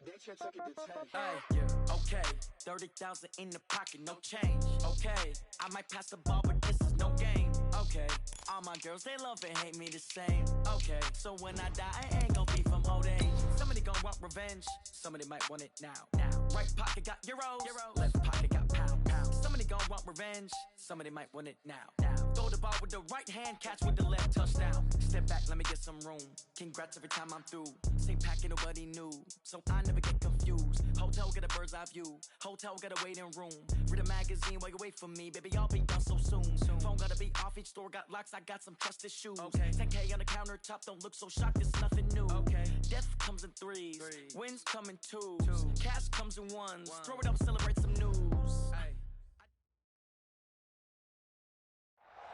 Hey, okay, 30,000 in the pocket, no change. Okay, I might pass the ball, but this is no game. Okay, all my girls, they love and hate me the same. Okay, so when I die, I ain't gon' be from old age. Somebody gon' want revenge, somebody might want it now. Right pocket got euros, left pocket got pound. Somebody gon' want revenge, somebody might want it now. Throw the ball with the right hand, catch with the left, touchdown. Step back, let me get some room. Congrats every time I'm through. Same packet, nobody knew, so I never get confused. Hotel get a bird's eye view, hotel get a waiting room. Read a magazine while you wait for me, baby, I'll be done so soon. Phone gotta be off, each store got locks, I got some trusted shoes. 10K on the countertop, don't look so shocked, it's nothing new. Death comes in threes, wins come in twos, cash comes in ones. Throw it up, celebrate some news.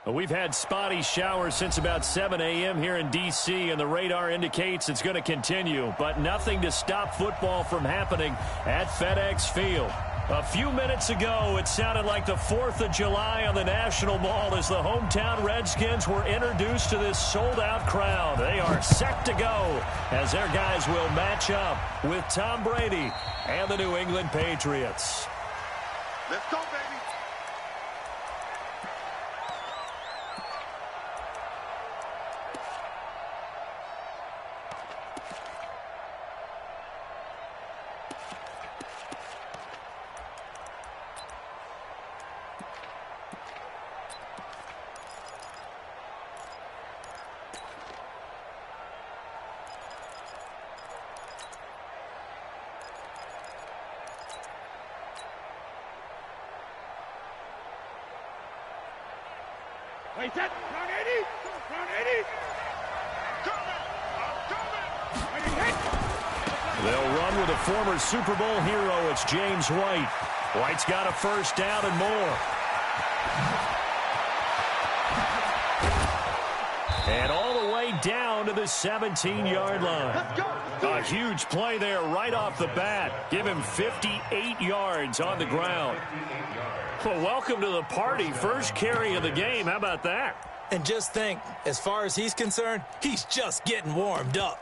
We've had spotty showers since about 7 a.m. here in D.C., and the radar indicates it's going to continue, but nothing to stop football from happening at FedEx Field. A few minutes ago, it sounded like the 4th of July on the National Mall as the hometown Redskins were introduced to this sold-out crowd. They are set to go as their guys will match up with Tom Brady and the New England Patriots. Let's go, baby. Wait, that round 80, round 80. They'll run with a former Super Bowl hero. It's James White. White's got a first down and more. And all the way down to the 17-yard line. A huge play there right off the bat. Give him 58 yards on the ground. Well, welcome to the party. First carry of the game. How about that? And just think, as far as he's concerned, he's just getting warmed up.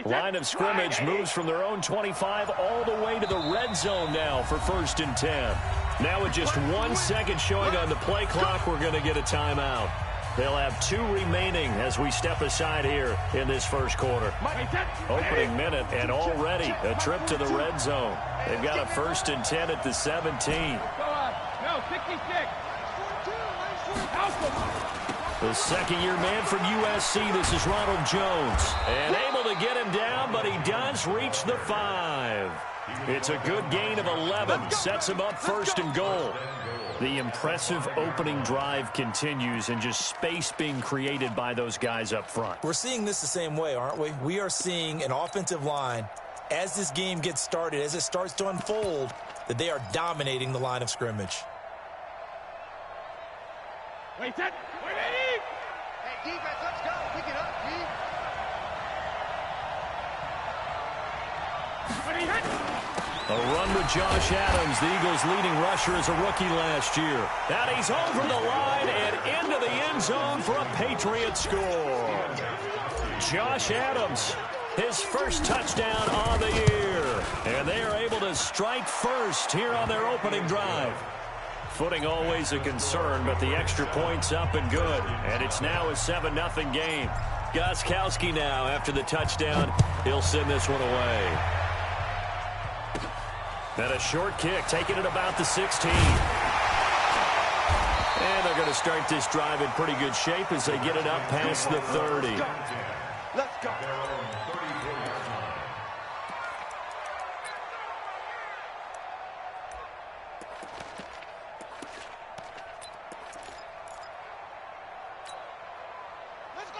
Line of scrimmage moves from their own 25 all the way to the red zone now for 1st and 10. Now with just 1 second showing on the play clock, we're going to get a timeout. They'll have 2 remaining as we step aside here in this first quarter. Opening minute and already a trip to the red zone. They've got a 1st and 10 at the 17. No, 66. The second-year man from USC, this is Ronald Jones. And able to get him down, but he does reach the 5. It's a good gain of 11. Sets him up 1st and goal. The impressive opening drive continues and just space being created by those guys up front. We're seeing this the same way, aren't we? We are seeing an offensive line, as this game gets started, as it starts to unfold, that they are dominating the line of scrimmage. Wait, that. Hey, defense, let's go. Pick it up, D. A run with Josh Adams, the Eagles' leading rusher as a rookie last year. And he's over the line and into the end zone for a Patriot score. Josh Adams, his first touchdown on the year. And they are able to strike first here on their opening drive. Footing always a concern, but the extra point's up and good. And it's now a 7-0 game. Gostkowski now after the touchdown. He'll send this one away. And a short kick, taking it about the 16. And they're going to start this drive in pretty good shape as they get it up past the 30. Let's go.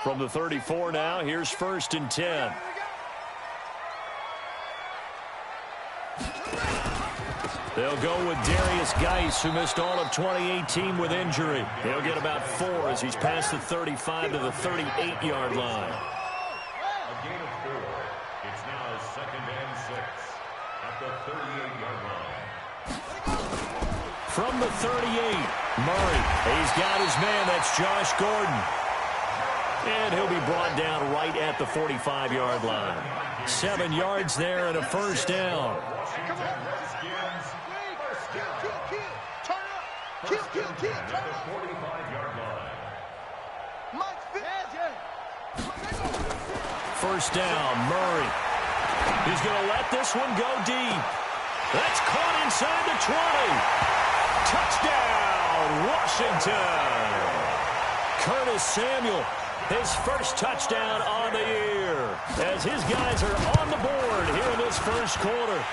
From the 34 now, here's 1st and 10. They'll go with Darius Geis, who missed all of 2018 with injury. He'll get about 4 as he's past the 35 to the 38-yard line. A gain of 4. It's now 2nd and 6 at the 38-yard line. From the 38, Murray. He's got his man. That's Josh Gordon. And he'll be brought down right at the 45-yard line. 7 yards there and a first down. First down, Murray. He's going to let this one go deep. That's caught inside the 20. Touchdown, Washington. Curtis Samuel, his first touchdown on the year. As his guys are on the board here in this first quarter.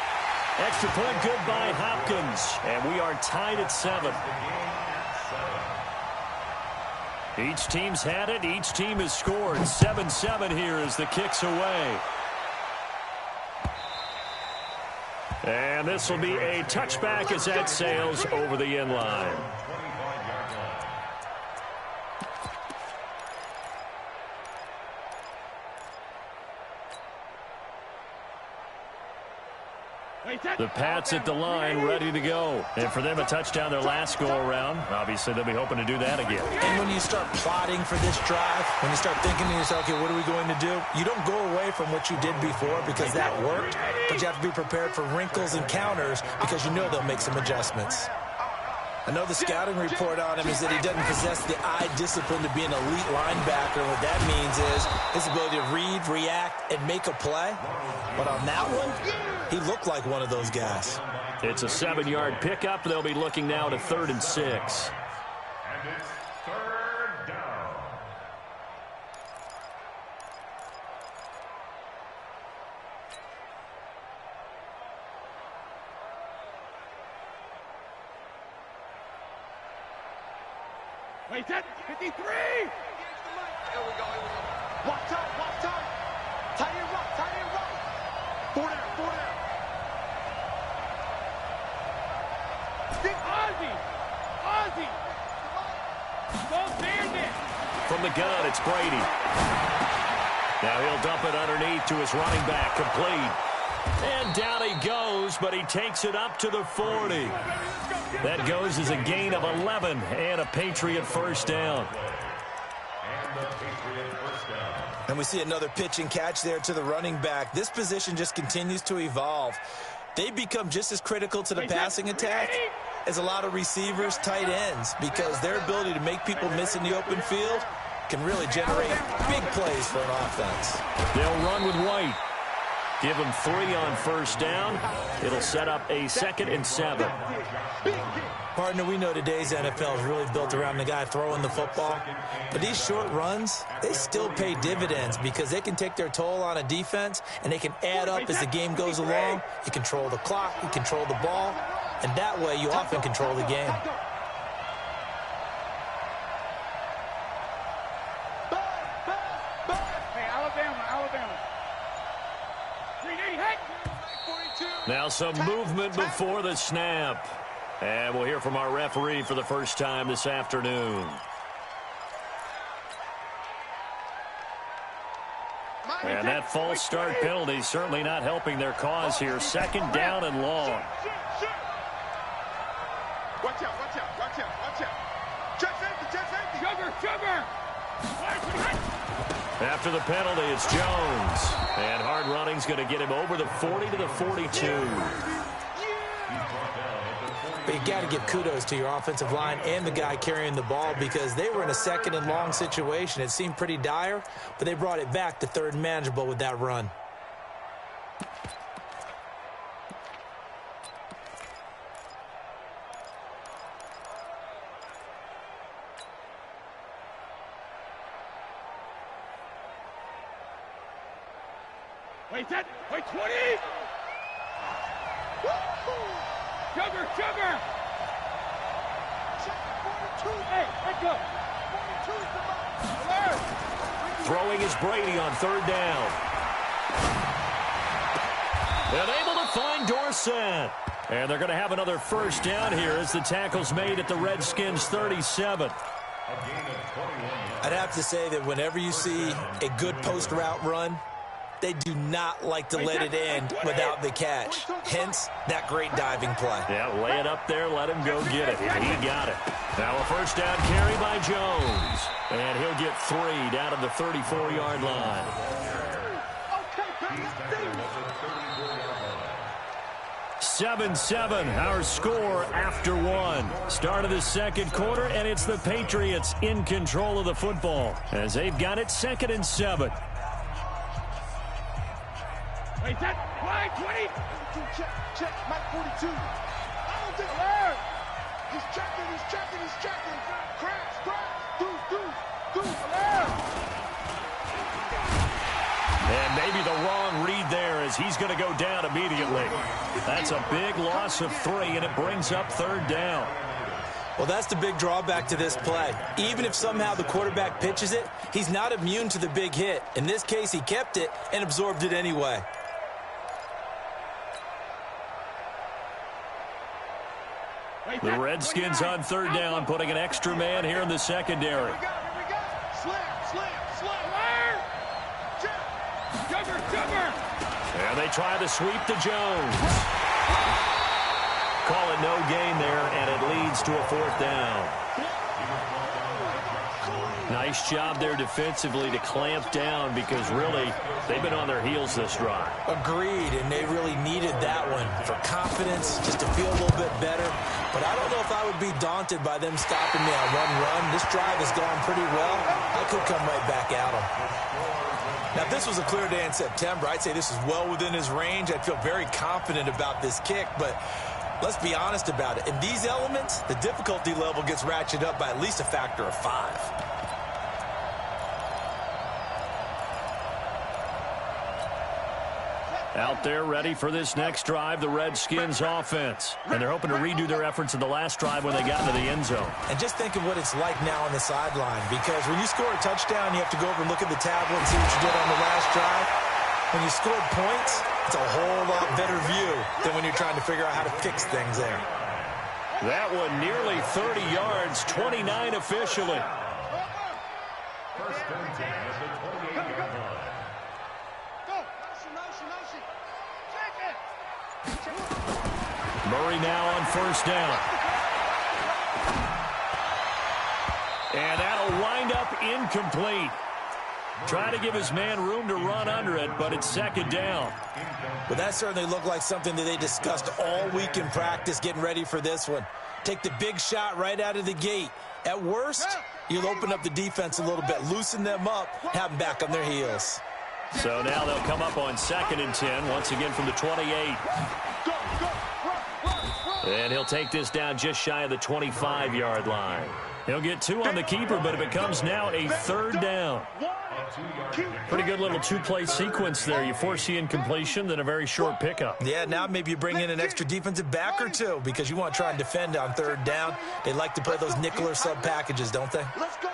Extra point good by Hopkins. And we are tied at 7. Each team's had it. Each team has scored. 7-7 here as the kick's away. And this will be a touchback as that sails over the end line. The Pats at the line, ready to go. And for them, a touchdown their last go-around. Obviously, they'll be hoping to do that again. And when you start plotting for this drive, when you start thinking to yourself, okay, what are we going to do? You don't go away from what you did before because that worked, but you have to be prepared for wrinkles and counters because you know they'll make some adjustments. I know the scouting report on him is that he doesn't possess the eye discipline to be an elite linebacker. What that means is his ability to read, react, and make a play. But on that one, he looked like one of those guys. It's a 7-yard pickup. They'll be looking now to 3rd and 6. And it's 3rd down. Wait, that 53! Here we go. Watch out. Tight end right. 4 down. Ozzie! Don't stand it! From the gun, it's Brady. Now he'll dump it underneath to his running back, complete. And down he goes, but he takes it up to the 40. That goes as a gain of 11 and a Patriot first down. And we see another pitch and catch there to the running back. This position just continues to evolve. They become just as critical to the passing attack as a lot of receivers, tight ends, because their ability to make people miss in the open field can really generate big plays for an offense. They'll run with White. Give him 3 on first down. It'll set up a 2nd and 7. Partner, we know today's NFL is really built around the guy throwing the football. But these short runs, they still pay dividends because they can take their toll on a defense and they can add up as the game goes along. You control the clock, you control the ball, and that way you often control the game. Hey, Alabama. 380, hey! Now some movement before the snap. And we'll hear from our referee for the first time this afternoon. And that false start penalty certainly not helping their cause here. 2nd down and long. Watch out. Check safety. Sugar! After the penalty, it's Jones. And hard running's going to get him over the 40 to the 42. But you got to give kudos to your offensive line and the guy carrying the ball because they were in a 2nd and long situation. It seemed pretty dire, but they brought it back to 3rd and manageable with that run. Wait, 20! Sugar! Hey, let's go! Throwing is Brady on 3rd down. And able to find Dorsett. And they're going to have another first down here as the tackle's made at the Redskins' 37. I'd have to say that whenever you see a good post route run, they do not like to let it end without the catch. Hence, that great diving play. Yeah, lay it up there, let him go get it. He got it. Now a first down carry by Jones. And he'll get 3 down at the 34-yard line. 7-7, our score after 1. Start of the second quarter, and it's the Patriots in control of the football as they've got it 2nd and 7. Wait, that wide 20. Check, Mike 42. I don't think alert. He's checking. Crash, do, alert. And maybe the wrong read there as he's going to go down immediately. That's a big loss of 3, and it brings up 3rd down. Well, that's the big drawback to this play. Even if somehow the quarterback pitches it, he's not immune to the big hit. In this case, he kept it and absorbed it anyway. The Redskins on 3rd down, putting an extra man here in the secondary. Here we go. Slam. Cover. And they try to sweep to Jones. Call it no gain there, and it leads to a 4th down. Nice job there defensively to clamp down because really they've been on their heels this drive. Agreed, and they really needed that one for confidence, just to feel a little bit better. But I don't know if I would be daunted by them stopping me on one run. This drive has gone pretty well. I could come right back at them. Now, if this was a clear day in September, I'd say this is well within his range. I'd feel very confident about this kick, but let's be honest about it. In these elements, the difficulty level gets ratcheted up by at least a factor of 5. Out there ready for this next drive, the Redskins offense. And they're hoping to redo their efforts in the last drive when they got into the end zone. And just think of what it's like now on the sideline, because when you score a touchdown, you have to go over and look at the tablet and see what you did on the last drive. When you scored points, it's a whole lot better view than when you're trying to figure out how to fix things there. That one nearly 30 yards, 29 officially. First and 10 at the 28-yard line. Murray now on first down. And that'll wind up incomplete. Try to give his man room to run under it, but it's 2nd down. Well, that certainly looked like something that they discussed all week in practice getting ready for this one. Take the big shot right out of the gate. At worst, you'll open up the defense a little bit, loosen them up, have them back on their heels. So now they'll come up on 2nd and 10, once again from the 28. And he'll take this down just shy of the 25-yard line. He'll get 2 on the keeper, but it becomes now a 3rd down. Pretty good little 2-play sequence there. You force the incompletion, then a very short pickup. Yeah, now maybe you bring in an extra defensive back or 2 because you want to try and defend on 3rd down. They like to play those nickel or sub packages, don't they? Let's go.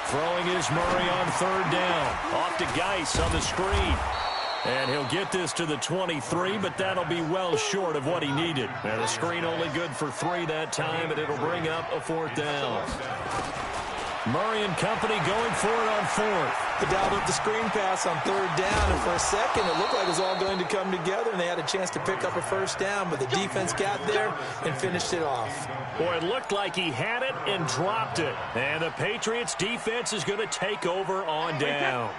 Throwing is Murray on 3rd down. Off to Geis on the screen. And he'll get this to the 23, but that'll be well short of what he needed. And the screen only good for 3 that time, and it'll bring up a 4th down. Murray and company going for it on 4th. They dialed up the screen pass on 3rd down, and for a second it looked like it was all going to come together, and they had a chance to pick up a first down, but the defense got there and finished it off. Boy, it looked like he had it and dropped it. And the Patriots defense is going to take over on down.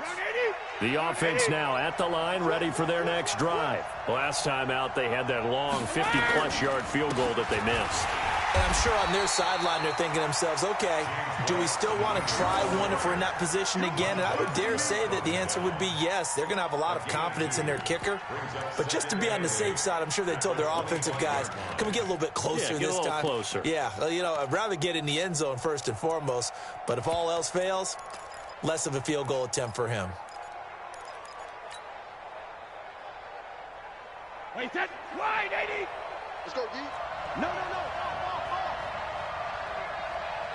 The offense now at the line, ready for their next drive. Last time out, they had that long 50-plus yard field goal that they missed. And I'm sure on their sideline they're thinking to themselves, okay, do we still want to try one if we're in that position again? And I would dare say that the answer would be yes. They're going to have a lot of confidence in their kicker. But just to be on the safe side, I'm sure they told their offensive guys, can we get a little bit closer this time? Get a little closer. Yeah, you know, I'd rather get in the end zone first and foremost. But if all else fails, less of a field goal attempt for him. Wait, that wide 80. Let's go, D. No.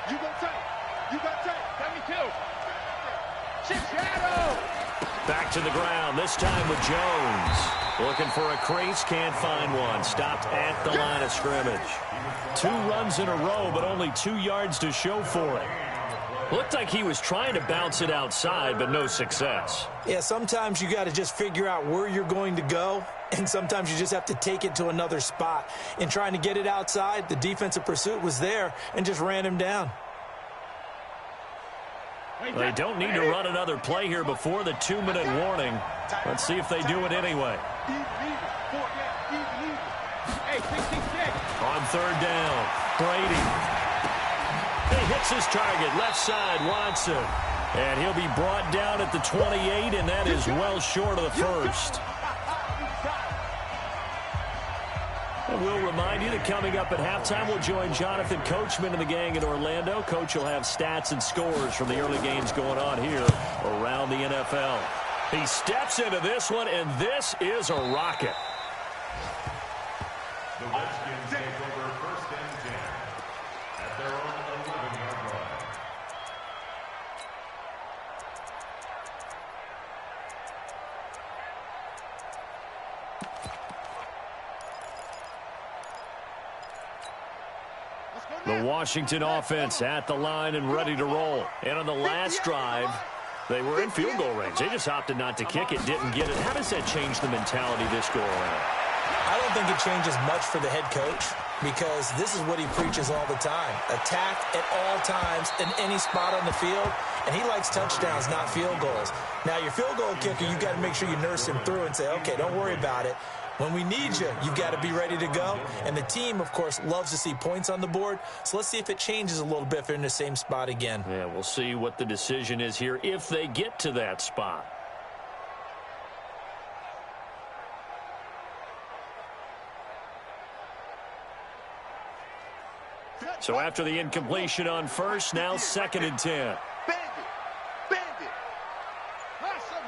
You got tape. 72. Chip shadow. Back to the ground, this time with Jones. Looking for a crease, can't find one. Stopped at the line of scrimmage. 2 runs in a row, but only 2 yards to show for it. Looked like he was trying to bounce it outside, but no success. Yeah, sometimes you got to just figure out where you're going to go, and sometimes you just have to take it to another spot. In trying to get it outside, the defensive pursuit was there and just ran him down. They don't need to run another play here before the 2-minute warning. Let's see if they do it anyway. On 3rd down, Brady. He hits his target, left side, Watson. And he'll be brought down at the 28, and that is well short of the first. And we'll remind you that coming up at halftime, we'll join Jonathan Coachman and the gang in Orlando. Coach will have stats and scores from the early games going on here around the NFL. He steps into this one, and this is a rocket. The Redskins take over 1st and 10 at their own 11-yard line. The Washington offense at the line and ready to roll. And on the last drive, they were in field goal range. They just opted not to kick it, didn't get it. How does that change the mentality this go around? I don't think it changes much for the head coach because this is what he preaches all the time. Attack at all times in any spot on the field, and he likes touchdowns, not field goals. Now, your field goal kicker, you've got to make sure you nurse him through and say, okay, don't worry about it. When we need you, you've got to be ready to go. And the team, of course, loves to see points on the board. So let's see if it changes a little bit if they're in the same spot again. Yeah, we'll see what the decision is here if they get to that spot. So after the incompletion on first, now 2nd and 10. Bandit. Hustle.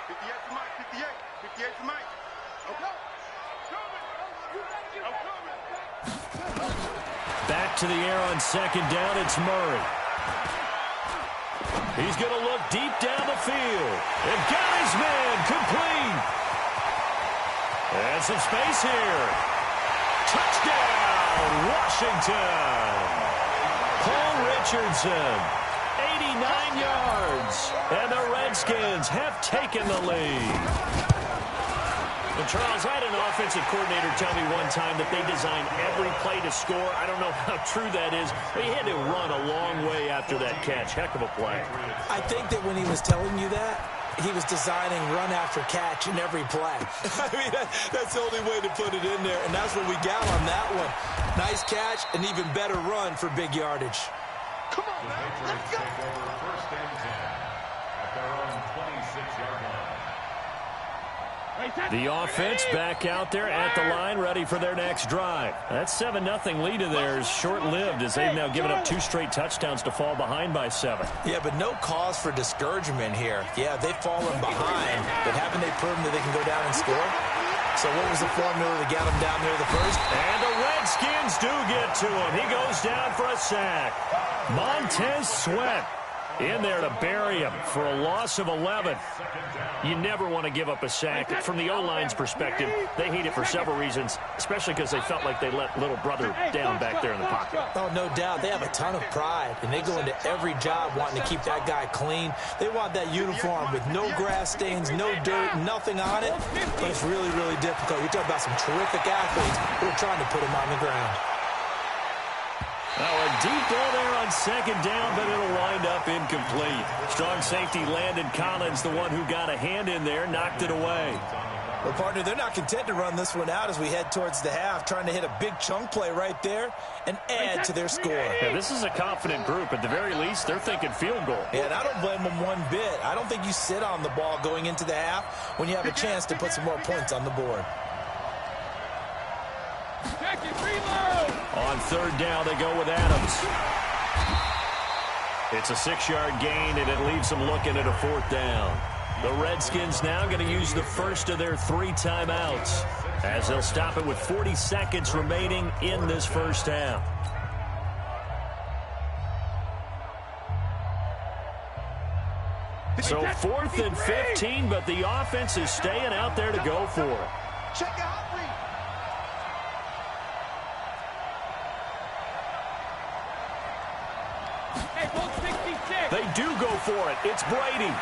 58 for Mike, 58 for Mike. Back to the air on 2nd down, it's Murray. He's going to look deep down the field. And got his man complete. And some space here. Touchdown, Washington. Paul Richardson, 89 yards. And the Redskins have taken the lead. And Charles, I had an offensive coordinator tell me one time that they design every play to score. I don't know how true that is, but he had to run a long way after that catch. Heck of a play. I think that when he was telling you that, he was designing run after catch in every play. I mean, that's the only way to put it in there, and that's what we got on that one. Nice catch, an even better run for big yardage. Come on, man. Let's go. Take over 1st and 10 at their own 26-yard line. The offense back out there at the line, ready for their next drive. That 7-0 lead of theirs short-lived as they've now given up 2 straight touchdowns to fall behind by 7. Yeah, but no cause for discouragement here. Yeah, they've fallen behind, but haven't they proven that they can go down and score? So what was the formula that got them down there the first? And the Redskins do get to him. He goes down for a sack. Montez Sweat in there to bury him for a loss of 11. You never want to give up a sack. From the O-line's perspective, they hate it for several reasons, especially because they felt like they let little brother down back there in the pocket. Oh, no doubt. They have a ton of pride, and they go into every job wanting to keep that guy clean. They want that uniform with no grass stains, no dirt, nothing on it. But it's really, really difficult. You're talking about some terrific athletes who are trying to put him on the ground. Now a deep ball there on 2nd down, but it'll wind up incomplete. Strong safety Landon Collins, the one who got a hand in there, knocked it away. Well, partner, they're not content to run this one out as we head towards the half, trying to hit a big chunk play right there and add to their score. Yeah, this is a confident group. At the very least, they're thinking field goal. Yeah, and I don't blame them one bit. I don't think you sit on the ball going into the half when you have a chance to put some more points on the board. On 3rd down, they go with Adams. It's a 6-yard gain, and it leaves them looking at a 4th down. The Redskins now going to use the first of their 3 timeouts as they'll stop it with 40 seconds remaining in this first half. So 4th and 15, but the offense is staying out there to go for it. Check out read. Hey, ball 66. They do go for it. It's Brady.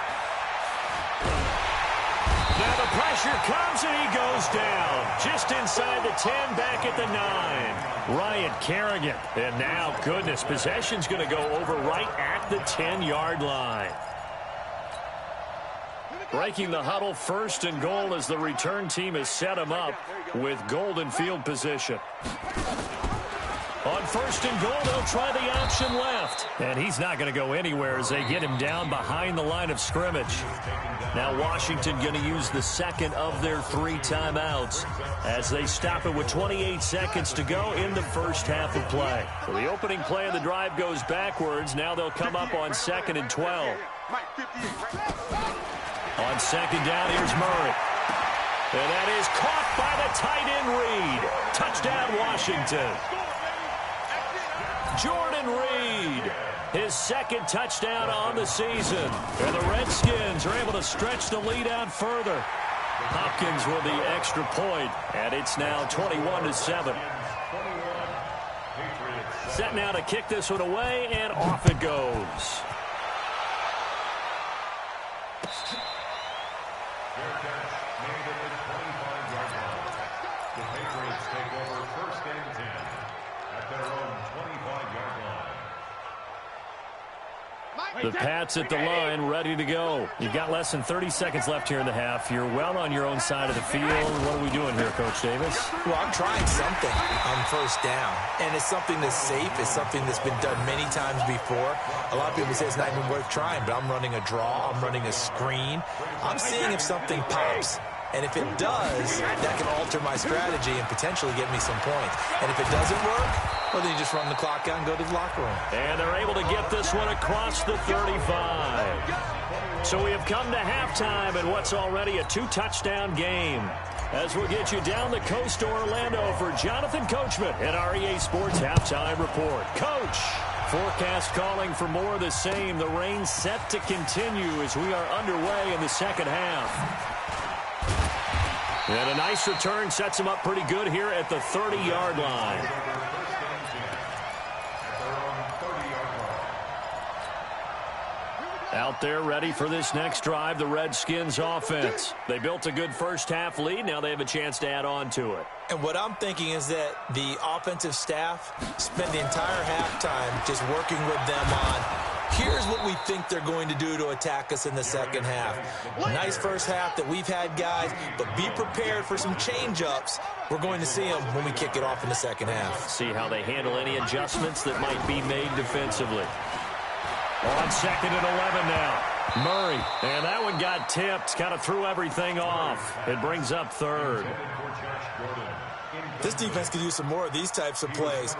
Now the pressure comes and he goes down. Just inside the 10, back at the 9. Ryan Kerrigan. And now, goodness, possession's going to go over right at the 10-yard line. Breaking the huddle, 1st and goal as the return team has set him up with golden field position. On 1st and goal, they'll try the option left. And he's not going to go anywhere as they get him down behind the line of scrimmage. Now Washington going to use the 2nd of their 3 timeouts as they stop it with 28 seconds to go in the first half of play. So the opening play of the drive goes backwards. Now they'll come up on 2nd and 12. On 2nd down, here's Murray. And that is caught by the tight end Reed. Touchdown, Washington. Jordan Reed, his 2nd touchdown on the season. And the Redskins are able to stretch the lead out further. Hopkins with the extra point, and it's now 21-7. Set now to kick this one away, and off it goes. The Pats at the line, ready to go. You've got less than 30 seconds left here in the half. You're well on your own side of the field. What are we doing here, Coach Davis? Well, I'm trying something on 1st down, and it's something that's safe. It's something that's been done many times before. A lot of people say it's not even worth trying, but I'm running a draw. I'm running a screen. I'm seeing if something pops. And if it does, that can alter my strategy and potentially get me some points. And if it doesn't work, well, then you just run the clock out and go to the locker room. And they're able to get this one across the 35. So we have come to halftime in what's already a 2-touchdown game. As we'll get you down the coast to Orlando for Jonathan Coachman at our EA Sports Halftime Report. Coach, forecast calling for more of the same. The rain set to continue as we are underway in the second half. And a nice return sets him up pretty good here at the 30-yard line. Out there ready for this next drive, the Redskins offense. They built a good first half lead. Now they have a chance to add on to it. And what I'm thinking is that the offensive staff spent the entire halftime just working with them on, here's what we think they're going to do to attack us in the second half. Nice first half that we've had, guys, but be prepared for some change-ups. We're going to see them when we kick it off in the second half. See how they handle any adjustments that might be made defensively. On 2nd and 11 now. Murray, and that one got tipped, kind of threw everything off. It brings up 3rd. This defense could use some more of these types of plays.